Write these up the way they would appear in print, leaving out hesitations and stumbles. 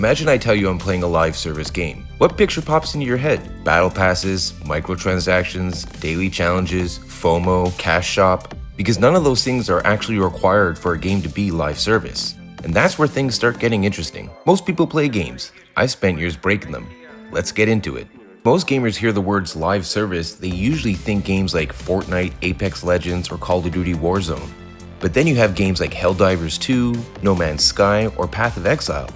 Imagine I tell you I'm playing a live service game. What picture pops into your head? Battle passes, microtransactions, daily challenges, FOMO, cash shop? Because none of those things are actually required for a game to be live service. And that's where things start getting interesting. Most people play games. I spent years breaking them. Let's get into it. Most gamers hear the words live service, they usually think games like Fortnite, Apex Legends, or Call of Duty Warzone. But then you have games like Helldivers 2, No Man's Sky, or Path of Exile.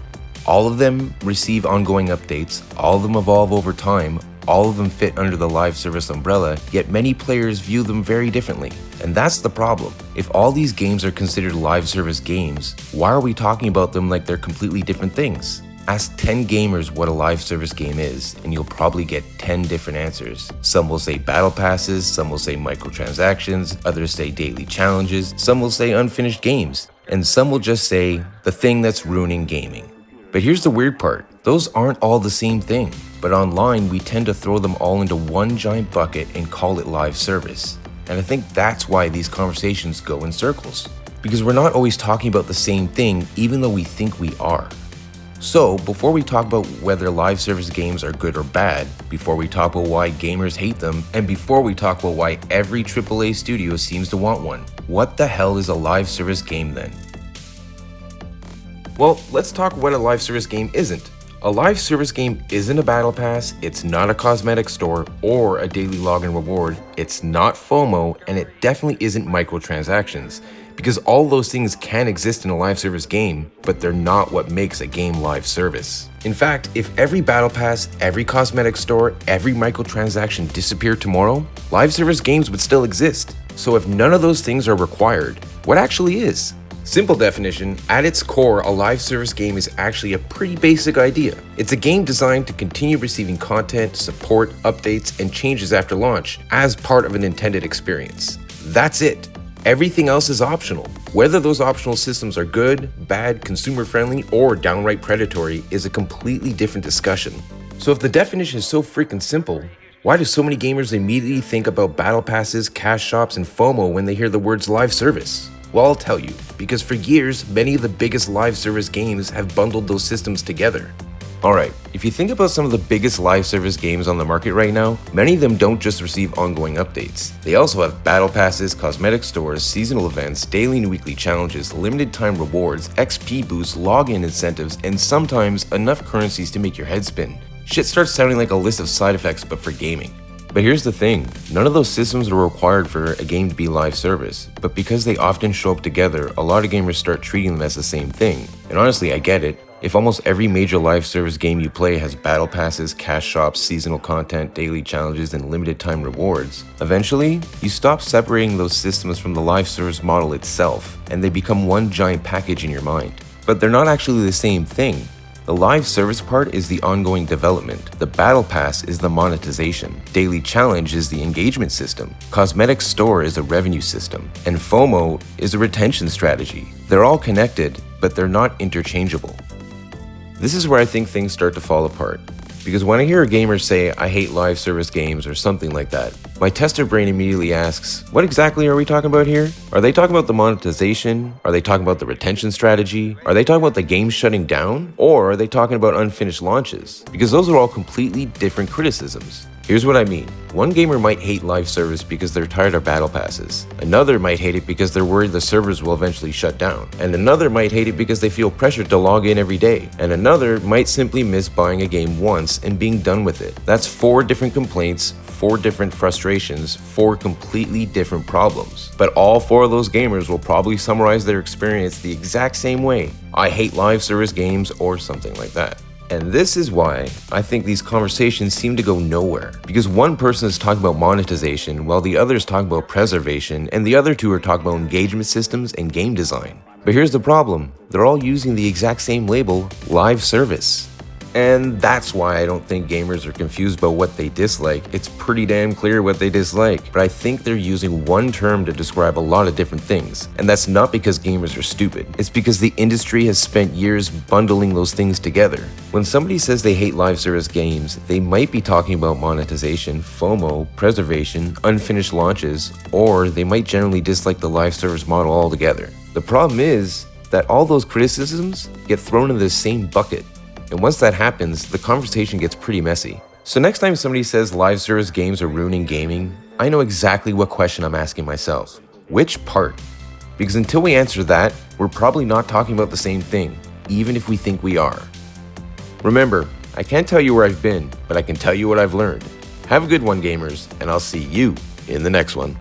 All of them receive ongoing updates, all of them evolve over time, all of them fit under the live service umbrella, yet many players view them very differently. And that's the problem. If all these games are considered live service games, why are we talking about them like they're completely different things? Ask 10 gamers what a live service game is, and you'll probably get 10 different answers. Some will say battle passes, some will say microtransactions, others say daily challenges, some will say unfinished games, and some will just say the thing that's ruining gaming. But here's the weird part, those aren't all the same thing. But online, we tend to throw them all into one giant bucket and call it live service. And I think that's why these conversations go in circles. Because we're not always talking about the same thing, even though we think we are. So, before we talk about whether live service games are good or bad, before we talk about why gamers hate them, and before we talk about why every AAA studio seems to want one, what the hell is a live service game then? Well, let's talk what a live service game isn't. A live service game isn't a battle pass, it's not a cosmetic store or a daily login reward, it's not FOMO, and it definitely isn't microtransactions. Because all those things can exist in a live service game, but they're not what makes a game live service. In fact, if every battle pass, every cosmetic store, every microtransaction disappeared tomorrow, live service games would still exist. So if none of those things are required, what actually is? Simple definition, at its core, a live service game is actually a pretty basic idea. It's a game designed to continue receiving content, support, updates, and changes after launch as part of an intended experience. That's it. Everything else is optional. Whether those optional systems are good, bad, consumer-friendly, or downright predatory is a completely different discussion. So if the definition is so freaking simple, why do so many gamers immediately think about battle passes, cash shops, and FOMO when they hear the words live service? Well, I'll tell you, because for years, many of the biggest live service games have bundled those systems together. Alright, if you think about some of the biggest live service games on the market right now, many of them don't just receive ongoing updates. They also have battle passes, cosmetic stores, seasonal events, daily and weekly challenges, limited time rewards, XP boosts, login incentives, and sometimes enough currencies to make your head spin. Shit starts sounding like a list of side effects but for gaming. But here's the thing, none of those systems are required for a game to be live service, but because they often show up together, a lot of gamers start treating them as the same thing. And honestly, I get it. If almost every major live service game you play has battle passes, cash shops, seasonal content, daily challenges, and limited time rewards, eventually, you stop separating those systems from the live service model itself, and they become one giant package in your mind. But they're not actually the same thing. The live service part is the ongoing development, the battle pass is the monetization, daily challenge is the engagement system, cosmetic store is a revenue system, and FOMO is a retention strategy. They're all connected, but they're not interchangeable. This is where I think things start to fall apart. Because when I hear a gamer say, I hate live service games or something like that, my tester brain immediately asks, what exactly are we talking about here? Are they talking about the monetization? Are they talking about the retention strategy? Are they talking about the game shutting down? Or are they talking about unfinished launches? Because those are all completely different criticisms. Here's what I mean. One gamer might hate live service because they're tired of battle passes. Another might hate it because they're worried the servers will eventually shut down. And another might hate it because they feel pressured to log in every day. And another might simply miss buying a game once and being done with it. That's 4 different complaints, 4 different frustrations, 4 completely different problems. But all 4 of those gamers will probably summarize their experience the exact same way. I hate live service games or something like that. And this is why I think these conversations seem to go nowhere. Because one person is talking about monetization while the other is talking about preservation and the other 2 are talking about engagement systems and game design. But here's the problem, they're all using the exact same label, live service. And that's why I don't think gamers are confused about what they dislike. It's pretty damn clear what they dislike. But I think they're using one term to describe a lot of different things. And that's not because gamers are stupid. It's because the industry has spent years bundling those things together. When somebody says they hate live service games, they might be talking about monetization, FOMO, preservation, unfinished launches, or they might generally dislike the live service model altogether. The problem is that all those criticisms get thrown in the same bucket. And once that happens, the conversation gets pretty messy. So next time somebody says live service games are ruining gaming, I know exactly what question I'm asking myself. Which part? Because until we answer that, we're probably not talking about the same thing, even if we think we are. Remember, I can't tell you where I've been, but I can tell you what I've learned. Have a good one, gamers, and I'll see you in the next one.